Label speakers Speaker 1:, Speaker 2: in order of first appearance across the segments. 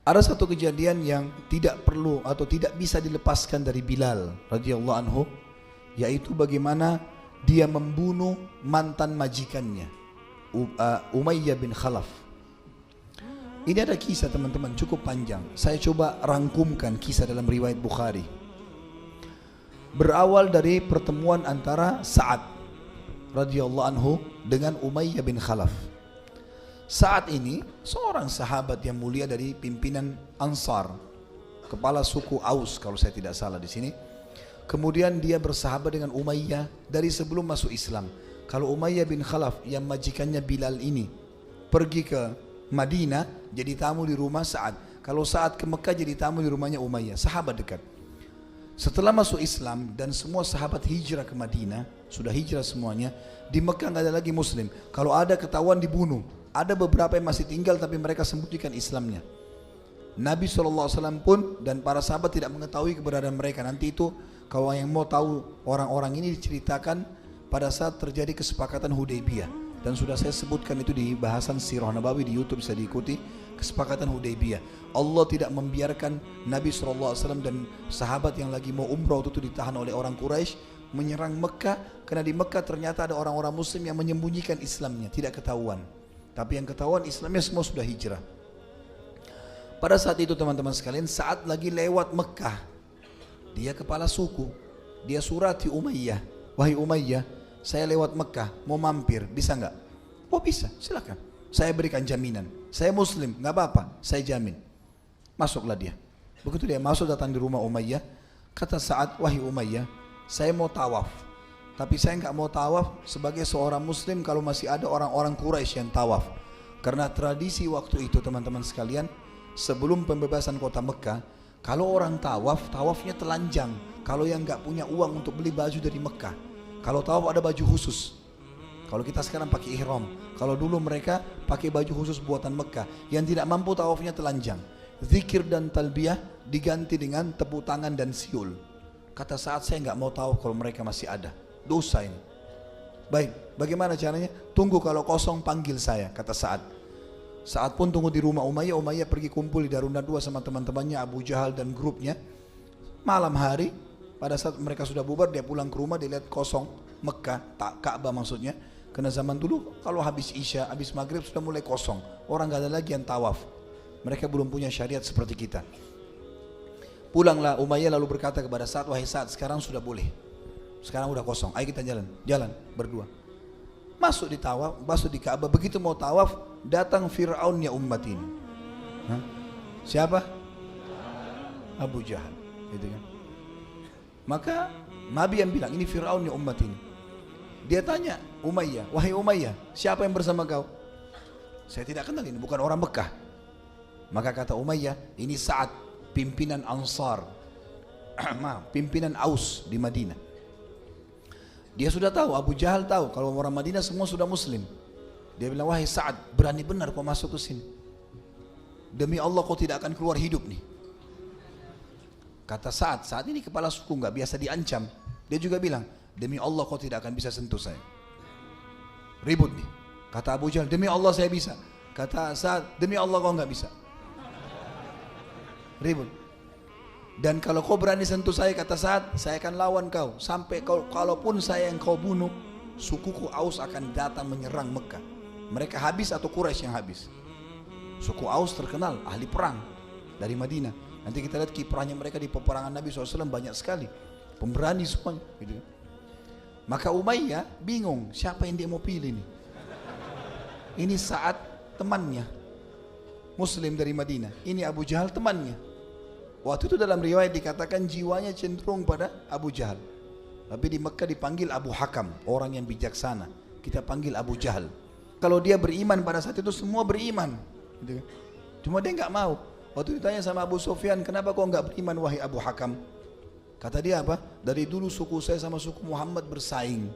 Speaker 1: Ada satu kejadian yang tidak perlu atau tidak bisa dilepaskan dari Bilal radhiyallahu anhu, yaitu bagaimana dia membunuh mantan majikannya, Umayyah bin Khalaf. Ini ada kisah teman-teman cukup panjang. Saya coba rangkumkan kisah dalam riwayat Bukhari. Berawal dari pertemuan antara Sa'ad radhiyallahu anhu dengan Umayyah bin Khalaf. Saat ini seorang sahabat yang mulia dari pimpinan Ansar, kepala suku Aus kalau saya tidak salah di sini. Kemudian dia bersahabat dengan Umayyah dari sebelum masuk Islam. Kalau Umayyah bin Khalaf yang majikannya Bilal ini pergi ke Madinah jadi tamu di rumah Sa'ad. Kalau Sa'ad ke Mekah jadi tamu di rumahnya Umayyah, sahabat dekat. Setelah masuk Islam dan semua sahabat hijrah ke Madinah, sudah hijrah semuanya, di Mekah nggak ada lagi Muslim. Kalau ada ketahuan dibunuh. Ada beberapa yang masih tinggal tapi mereka sembunyikan Islamnya. Nabi SAW pun dan para sahabat tidak mengetahui keberadaan mereka. Nanti itu kalau yang mau tahu orang-orang ini diceritakan pada saat terjadi kesepakatan Hudaybiyah. Dan sudah saya sebutkan itu di bahasan Sirah Nabawi di YouTube, bisa diikuti. Kesepakatan Hudaybiyah, Allah tidak membiarkan Nabi SAW dan sahabat yang lagi mau umrah itu ditahan oleh orang Quraisy menyerang Mekah, karena di Mekah ternyata ada orang-orang Muslim yang menyembunyikan Islamnya, tidak ketahuan. Tapi yang ketahuan Islamnya semua sudah hijrah. Pada saat itu teman-teman sekalian, saat lagi lewat Mekah, dia kepala suku, dia surati Umayyah, wahai Umayyah, saya lewat Mekah, mau mampir, bisa nggak? Oh bisa, silakan. Saya berikan jaminan. Saya Muslim, nggak apa-apa, saya jamin. Masuklah dia. Begitu dia masuk datang di rumah Umayyah, kata Sa'ad, wahai Umayyah, saya mau tawaf. Tapi saya nggak mau tawaf sebagai seorang Muslim kalau masih ada orang-orang Quraisy yang tawaf. Karena tradisi waktu itu teman-teman sekalian, sebelum pembebasan kota Mekah, kalau orang tawaf, tawafnya telanjang. Kalau yang nggak punya uang untuk beli baju dari Mekah, kalau tawaf ada baju khusus. Kalau kita sekarang pakai ihram, kalau dulu mereka pakai baju khusus buatan Mekah. Yang tidak mampu tawafnya telanjang. Zikir dan talbiyah diganti dengan tepuk tangan dan siul. Kata Sa'ad, saya nggak mau tawaf kalau mereka masih ada. Dosa ini. Baik, bagaimana caranya? Tunggu kalau kosong panggil saya, kata Sa'ad. Sa'ad pun tunggu di rumah Umayyah. Umayyah pergi kumpul di Darun Nadwa sama teman-temannya Abu Jahal dan grupnya. Malam hari, pada saat mereka sudah bubar, dia pulang ke rumah, dia lihat kosong Mekah, tak Ka'bah maksudnya. Karena zaman dulu kalau habis Isya, habis Maghrib sudah mulai kosong. Orang gak ada lagi yang tawaf. Mereka belum punya syariat seperti kita. Pulanglah Umayyah lalu berkata kepada Sa'ad, wahai Sa'ad, sekarang sudah boleh. Sekarang udah kosong, ayo kita jalan berdua. Masuk di tawaf, masuk di Ka'bah. Begitu mau tawaf, datang Fir'aunnya umat ini. Hah? Siapa? Abu Jahal, gitu kan. Maka Nabi yang bilang, ini Fir'aunnya umat ini. Dia tanya Umayyah, wahai Umayyah, siapa yang bersama kau? Saya tidak kenal, ini bukan orang Mekah. Maka kata Umayyah, ini Sa'ad, pimpinan Ansar, pimpinan Aus di Madinah. Dia sudah tahu, Abu Jahal tahu kalau orang Madinah semua sudah Muslim. Dia bilang, wahai Sa'ad, berani benar kau masuk ke sini. Demi Allah kau tidak akan keluar hidup nih. Kata Sa'ad, saat ini kepala suku nggak biasa diancam. Dia juga bilang, demi Allah kau tidak akan bisa sentuh saya. Ribut nih. Kata Abu Jahal, demi Allah saya bisa. Kata Sa'ad, demi Allah kau nggak bisa. Ribut. Dan kalau kau berani sentuh saya, kata Sa'ad, saya akan lawan kau. Sampai kalaupun saya yang kau bunuh, sukuku Aus akan datang menyerang Mekah. Mereka habis atau Quraisy yang habis. Suku Aus terkenal ahli perang dari Madinah. Nanti kita lihat kiprahnya mereka di peperangan Nabi SAW banyak sekali. Pemberani semuanya gitu. Maka Umayyah bingung, siapa yang dia mau pilih nih? Ini Sa'ad temannya, Muslim dari Madinah. Ini Abu Jahal temannya. Waktu itu dalam riwayat dikatakan jiwanya cenderung pada Abu Jahal. Tapi di Mekah dipanggil Abu Hakam, orang yang bijaksana. Kita panggil Abu Jahal. Kalau dia beriman pada saat itu semua beriman. Gitu. Cuma dia nggak mau. Waktu ditanya sama Abu Sufyan, kenapa kau nggak beriman wahai Abu Hakam? Kata dia apa? Dari dulu suku saya sama suku Muhammad bersaing.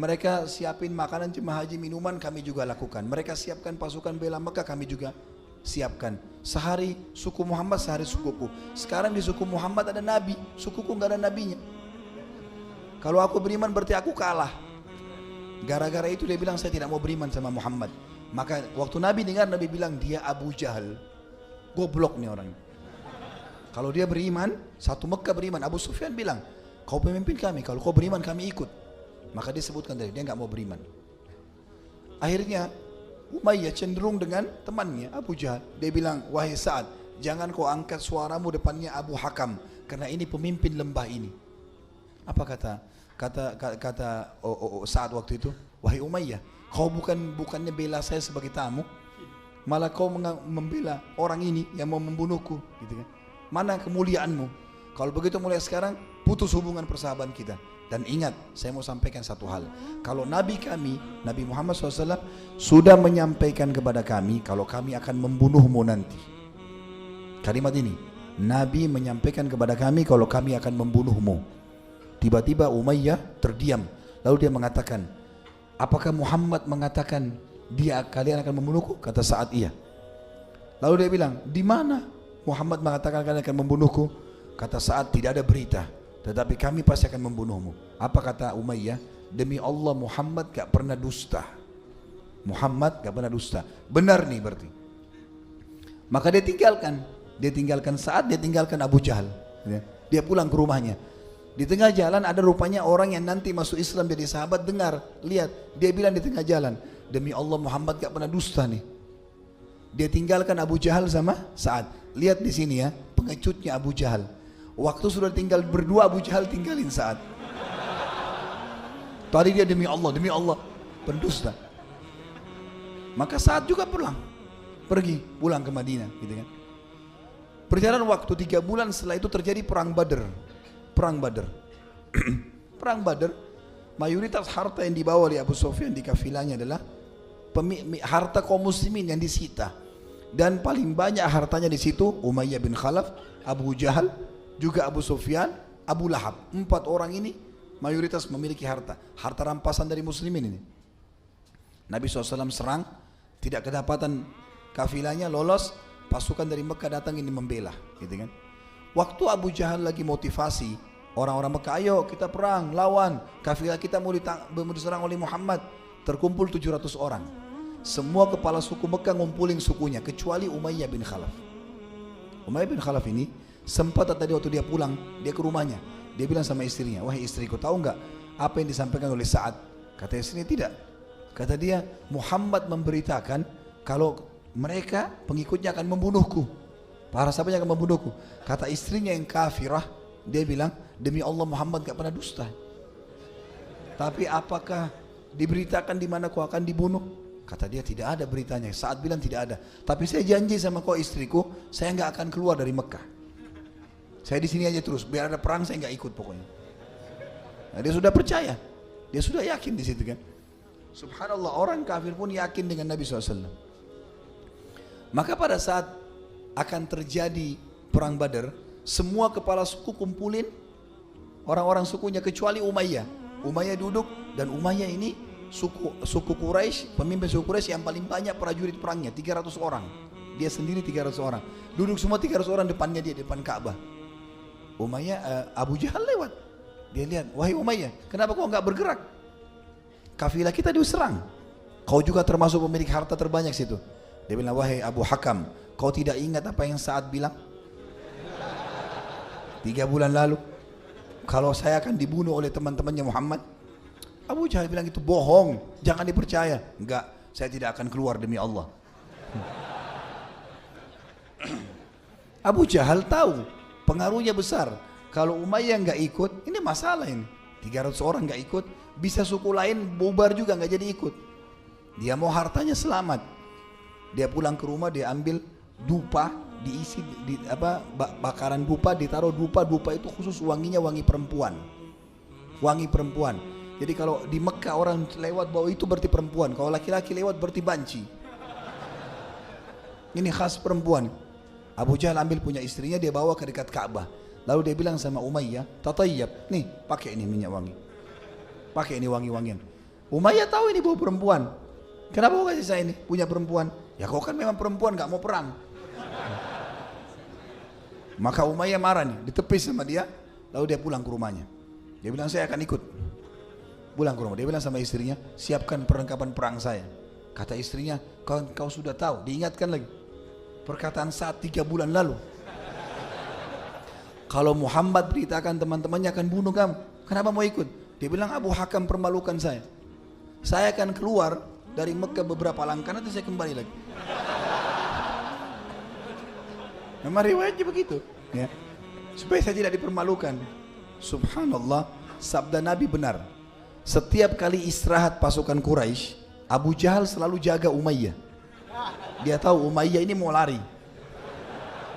Speaker 1: Mereka siapin makanan jemaah haji, minuman kami juga lakukan. Mereka siapkan pasukan bela Mekah, kami juga siapkan. Sehari suku Muhammad, sehari sukuku. Sekarang di suku Muhammad ada nabi, sukuku nggak ada nabinya. Kalau aku beriman berarti aku kalah. Gara-gara itu dia bilang saya tidak mau beriman sama Muhammad. Maka waktu Nabi dengar, Nabi bilang dia Abu Jahal. goblok nih orang. Kalau dia beriman, satu Mekah beriman. Abu Sufyan bilang, kau pemimpin kami, kalau kau beriman kami ikut. Maka dia sebutkan tadi, dia nggak mau beriman. Akhirnya Umayyah cenderung dengan temannya Abu Jahal. Dia bilang, wahai Sa'ad, jangan kau angkat suaramu depannya Abu Hakam, karena ini pemimpin lembah ini. Apa kata Sa'ad waktu itu? Wahai Umayyah, kau bukannya bela saya sebagai tamu, malah kau membela orang ini yang mau membunuhku, gitu kan? Mana kemuliaanmu? Kalau begitu mulai sekarang putus hubungan persahabatan kita. Dan ingat, saya mau sampaikan satu hal. Kalau Nabi kami, Nabi Muhammad SAW sudah menyampaikan kepada kami kalau kami akan membunuhmu nanti. Kalimat ini, Nabi menyampaikan kepada kami kalau kami akan membunuhmu. Tiba-tiba Umayyah terdiam. Lalu dia mengatakan, apakah Muhammad mengatakan kalian akan membunuhku? Kata Sa'ad, iya. Lalu dia bilang, di mana Muhammad mengatakan kalian akan membunuhku? Kata Sa'ad, tidak ada berita, tetapi kami pasti akan membunuhmu. Apa kata Umayyah? Demi Allah, Muhammad gak pernah dusta. Muhammad gak pernah dusta. Benar nih berarti. Maka dia tinggalkan Sa'ad, dia tinggalkan Abu Jahal. Dia pulang ke rumahnya. Di tengah jalan ada rupanya orang yang nanti masuk Islam jadi sahabat. Dengar, lihat, dia bilang di tengah jalan, demi Allah Muhammad gak pernah dusta nih. Dia tinggalkan Abu Jahal sama Sa'ad. Lihat di sini ya, pengecutnya Abu Jahal. Waktu sudah tinggal berdua, Abu Jahal tinggalin Sa'ad. Tadi dia demi Allah, pendusta. Maka Sa'ad juga pulang ke Madinah, gitu kan. Perjalanan waktu 3 bulan setelah itu terjadi perang Badar. Perang Badar, mayoritas harta yang dibawa oleh Abu Sufyan di kafilahnya adalah harta kaum muslimin yang disita. Dan paling banyak hartanya di situ Umayyah bin Khalaf, Abu Jahal, juga Abu Sufyan, Abu Lahab. 4 orang ini mayoritas memiliki harta rampasan dari muslimin ini. Nabi SAW serang, tidak kedapatan kafilahnya, lolos, pasukan dari Mekah datang ini membela, gitu kan. Waktu Abu Jahal lagi motivasi orang-orang Mekah, ayo kita perang, lawan, kafilah kita mau diserang oleh Muhammad. Terkumpul 700 orang. Semua kepala suku Mekah ngumpulin sukunya, kecuali Umayyah bin Khalaf. Umayyah bin Khalaf ini sempat tadi waktu dia pulang, dia ke rumahnya. Dia bilang sama istrinya, wahai istriku, tahu nggak apa yang disampaikan oleh Sa'ad? Kata istrinya, tidak. Kata dia, Muhammad memberitakan kalau mereka pengikutnya akan membunuhku. Para sahabatnya akan membunuhku. Kata istrinya yang kafirah, dia bilang, demi Allah Muhammad gak pernah dusta. Tapi apakah diberitakan di mana kau akan dibunuh? Kata dia, tidak ada beritanya. Saat bilang tidak ada. Tapi saya janji sama kau istriku, saya gak akan keluar dari Mekah. Saya di sini aja terus. Biar ada perang saya gak ikut pokoknya. Nah, dia sudah percaya, dia sudah yakin di situ kan. Subhanallah, orang kafir pun yakin dengan Nabi SAW. Maka pada saat akan terjadi perang Badar, semua kepala suku kumpulin orang-orang sukunya kecuali Umayyah. Umayyah duduk, dan Umayyah ini suku Quraisy, pemimpin suku Quraisy yang paling banyak prajurit perangnya, 300 orang. Dia sendiri 300 orang. Duduk semua 300 orang depannya dia, depan Ka'bah. Umayyah, Abu Jahal lewat. Dia lihat, wahai Umayyah, kenapa kau enggak bergerak? Kafilah kita diserang. Kau juga termasuk pemilik harta terbanyak situ. Dia bilang, wahai Abu Hakam, kau tidak ingat apa yang Sa'ad bilang 3 bulan lalu, kalau saya akan dibunuh oleh teman-temannya Muhammad? Abu Jahal bilang, itu bohong, jangan dipercaya. Enggak, saya tidak akan keluar demi Allah. Abu Jahal tahu pengaruhnya besar. Kalau Umayyah nggak ikut, ini masalah ini. 300 orang nggak ikut, bisa suku lain bubar juga nggak jadi ikut. Dia mau hartanya selamat. Dia pulang ke rumah, dia ambil dupa, diisi bakaran dupa, ditaruh dupa itu khusus wanginya wangi perempuan. Wangi perempuan. Jadi kalau di Mekah orang lewat bau itu berarti perempuan. Kalau laki-laki lewat berarti banci. Ini khas perempuan. Abu Jahal ambil punya istrinya, dia bawa ke dekat Ka'bah. Lalu dia bilang sama Umayyah, tatayyab, nih pakai ini minyak wangi. Pakai ini wangi-wangian. Umayyah tahu ini bau perempuan. Kenapa kau kasih saya ini punya perempuan? Ya kau kan memang perempuan, gak mau perang. Maka Umayyah marah nih, ditepis sama dia. Lalu dia pulang ke rumahnya. Dia bilang, saya akan ikut. Pulang ke rumah, dia bilang sama istrinya, siapkan perlengkapan perang saya. Kata istrinya, kau sudah tahu, diingatkan lagi. Perkataan Sa'ad 3 bulan lalu. Kalau Muhammad beritakan teman-temannya akan bunuh kamu, kenapa mau ikut? Dia bilang, Abu Hakam permalukan saya. Saya akan keluar dari Mekah beberapa langkah, nanti saya kembali lagi. Memang riwayatnya begitu, ya. Supaya saya tidak dipermalukan. Subhanallah, sabda Nabi benar. Setiap kali istirahat pasukan Quraisy, Abu Jahal selalu jaga Umayyah. Dia tahu Umayyah ini mau lari.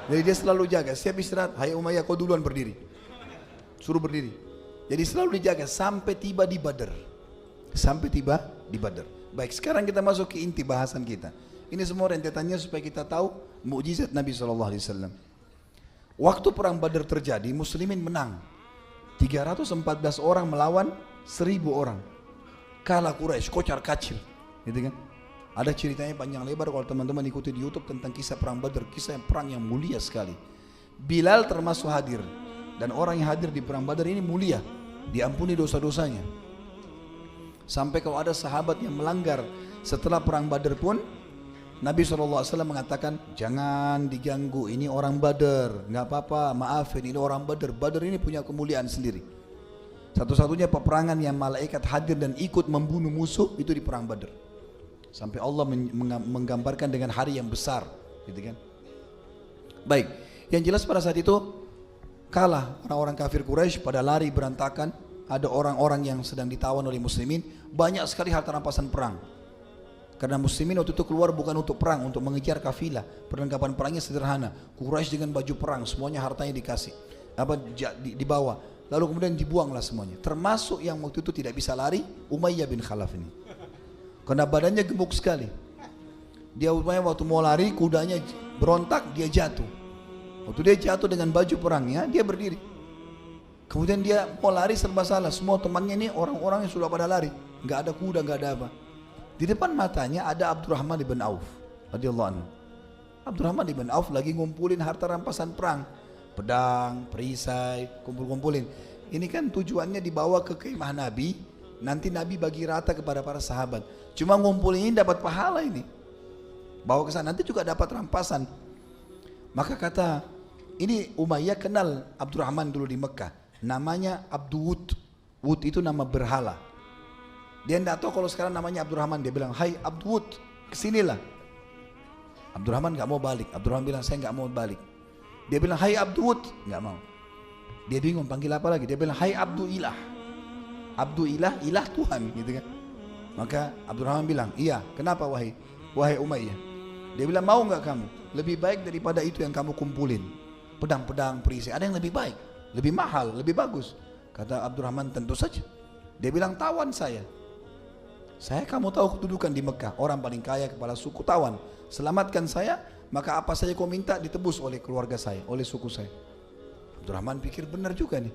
Speaker 1: Jadi dia selalu jaga, setiap istirahat, hai Umayyah kau duluan berdiri. Suruh berdiri. Jadi selalu dijaga sampai tiba di Badar. Sampai tiba di Badar. Baik, sekarang kita masuk ke inti bahasan kita. Ini semua rentetannya supaya kita tahu mukjizat Nabi SAW. Waktu perang Badar terjadi, muslimin menang. 314 orang melawan 1000 orang. Kalah Quraisy, kocar kacir. Gitu kan? Ada ceritanya panjang lebar kalau teman-teman ikuti di YouTube tentang kisah perang Badar, kisah perang yang mulia sekali. Bilal termasuk hadir, dan orang yang hadir di perang Badar ini mulia, diampuni dosa-dosanya. Sampai kalau ada sahabat yang melanggar setelah perang Badar pun, Nabi SAW mengatakan, jangan diganggu, ini orang Badar, nggak apa-apa, maafin, ini orang Badar. Badar ini punya kemuliaan sendiri. Satu-satunya peperangan yang malaikat hadir dan ikut membunuh musuh itu di perang Badar. Sampai Allah menggambarkan dengan hari yang besar, gitu kan? Baik, yang jelas pada saat itu kalah orang-orang kafir Quraisy, pada lari berantakan. Ada orang-orang yang sedang ditawan oleh muslimin, banyak sekali harta rampasan perang. Karena muslimin waktu itu keluar bukan untuk perang, untuk mengejar kafilah. Perlengkapan perangnya sederhana. Quraisy dengan baju perang, semuanya hartanya dikasih, dibawa. Lalu kemudian dibuanglah semuanya. Termasuk yang waktu itu tidak bisa lari, Umayyah bin Khalaf ini. Karena badannya gemuk sekali. Dia waktu mau lari, kudanya berontak, dia jatuh. Waktu dia jatuh dengan baju perangnya, dia berdiri. Kemudian dia mau lari serba salah. Semua temannya ini orang-orang yang sudah pada lari. Nggak ada kuda, nggak ada apa. Di depan matanya ada Abdurrahman bin Auf radhiyallahu anhu. Abdurrahman bin Auf lagi ngumpulin harta rampasan perang. Pedang, perisai, kumpul-kumpulin. Ini kan tujuannya dibawa ke kemah Nabi. Nanti Nabi bagi rata kepada para sahabat. Cuma ngumpulin ini dapat pahala ini. Bawa ke sana nanti juga dapat rampasan. Maka kata, ini Umayyah kenal Abdurrahman dulu di Mekah. Namanya Abdul Wud itu nama berhala. Dia tidak tahu kalau sekarang namanya Abdurrahman. Dia bilang, hai Abdul Wud, kesinilah. Abdurrahman gak mau balik. Abdurrahman bilang, saya gak mau balik. Dia bilang, hai Abdul Wud, gak mau. Dia bingung panggil apa lagi. Dia bilang, hai Abdul Ilah. Abdul Ilah, ilah Tuhan, gitu kan. Maka Abdurrahman bilang, iya, kenapa wahai Umayyah? Dia bilang, mau nggak kamu? Lebih baik daripada itu yang kamu kumpulin. Pedang-pedang, perisai, ada yang lebih baik, lebih mahal, lebih bagus. Kata Abdurrahman, tentu saja. Dia bilang, tawan saya. Saya kamu tahu kedudukan di Mekah, orang paling kaya, kepala suku, tawan. Selamatkan saya, maka apa saja kau minta ditebus oleh keluarga saya, oleh suku saya. Abdurrahman pikir benar juga nih.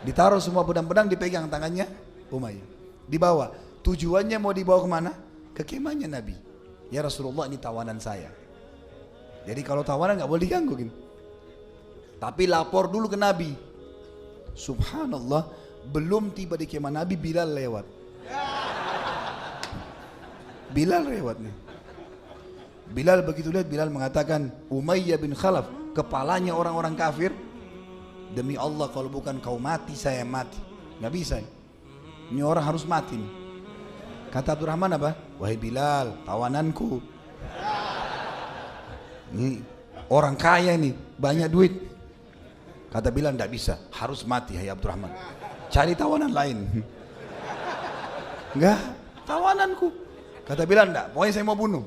Speaker 1: Ditaruh semua pedang-pedang, dipegang tangannya Umayyah. Dibawa. Tujuannya mau dibawa kemana? Ke kemahnya Nabi. Ya Rasulullah, ini tawanan saya. Jadi kalau tawanan nggak boleh diganggu gitu. Tapi lapor dulu ke Nabi. Subhanallah, belum tiba di kemah Nabi, Bilal lewat. Bilal lewat nih. Bilal begitu lihat, Bilal mengatakan, Umayyah bin Khalaf, kepalanya orang-orang kafir. Demi Allah kalau bukan kau mati, saya mati. Nggak bisa. Ini orang harus mati nih. Kata Abdurrahman apa? Wahai Bilal, tawananku. Ini orang kaya nih, banyak duit. Kata Bilal, tidak bisa, harus mati hai Abdurrahman. Cari tawanan lain. Enggak, tawananku. Kata Bilal, enggak, pokoknya saya mau bunuh.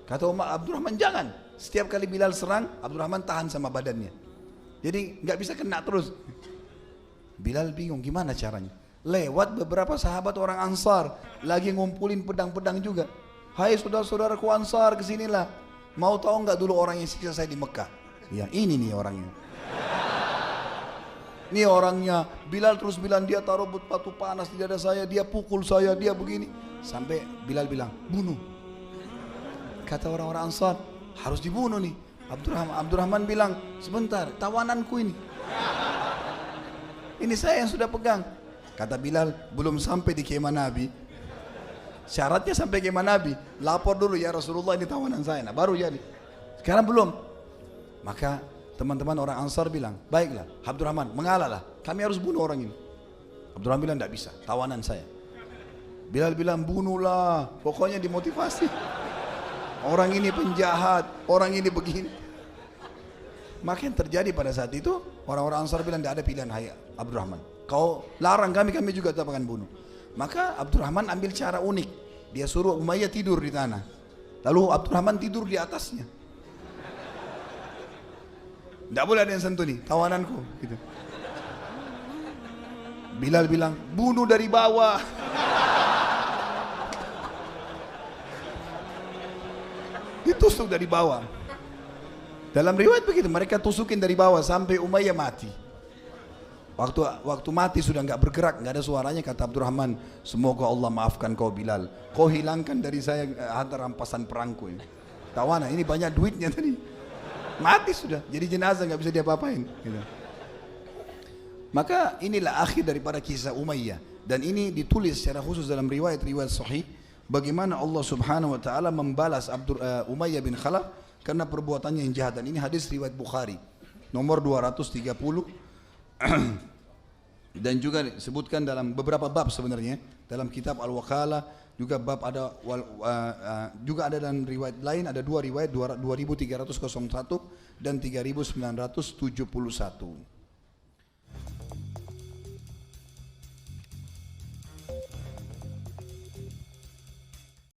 Speaker 1: Kata Abdurrahman, jangan. Setiap kali Bilal serang, Abdurrahman tahan sama badannya. Jadi nggak bisa kena terus. Bilal bingung gimana caranya. Lewat beberapa sahabat orang Ansar lagi ngumpulin pedang-pedang juga. Hai saudara-saudaraku Ansar, kesinilah. Mau tahu nggak dulu orang yang siksa saya di Mekah? Ya ini nih orangnya. Ini orangnya. Bilal terus bilang, dia taruh batu panas di dada saya, dia pukul saya, dia begini. Sampai Bilal bilang, bunuh. Kata orang-orang Ansar, harus dibunuh nih. Abdurrahman bilang, sebentar, tawananku ini. Ini saya yang sudah pegang. Kata Bilal, belum sampai di kemah Nabi. Syaratnya sampai kemah Nabi, lapor dulu ya Rasulullah, ini tawanan saya. Nah, baru jadi. Karena belum. Maka teman-teman orang Ansar bilang, baiklah Abdurrahman mengalahlah, kami harus bunuh orang ini. Abdurrahman bilang tidak bisa, tawanan saya. Bilal bilang bunuhlah, pokoknya dimotivasi. Orang ini penjahat, orang ini begini. Maka yang terjadi pada saat itu, orang-orang Ansar bilang tidak ada pilihan, hai Abdurrahman, kau larang kami juga tetap akan bunuh. Maka Abdurrahman ambil cara unik, dia suruh Umayyah tidur di tanah, lalu Abdurrahman tidur di atasnya. Tidak boleh ada yang sentuh nih, tawananku gitu. Bilal bilang bunuh dari bawah. Ditusuk dari bawah. Dalam riwayat begitu, mereka tusukin dari bawah sampai Umayyah mati. Waktu mati sudah nggak bergerak, nggak ada suaranya, kata Abdurrahman, semoga Allah maafkan kau Bilal, kau hilangkan dari saya harta rampasan perangku ini. Tawanan ini banyak duitnya tadi. Mati sudah, jadi jenazah nggak bisa diapa-apain. Gitu. Maka inilah akhir daripada kisah Umayyah, dan ini ditulis secara khusus dalam riwayat-riwayat sahih bagaimana Allah Subhanahu Wa Taala membalas Umayyah bin Khalaf karena perbuatannya yang jahat. Dan ini hadis riwayat Bukhari nomor 230 dan juga disebutkan dalam beberapa bab sebenarnya dalam kitab Al-Wakalah. Juga bab ada juga ada dalam riwayat lain, ada dua riwayat 2301 dan 3971.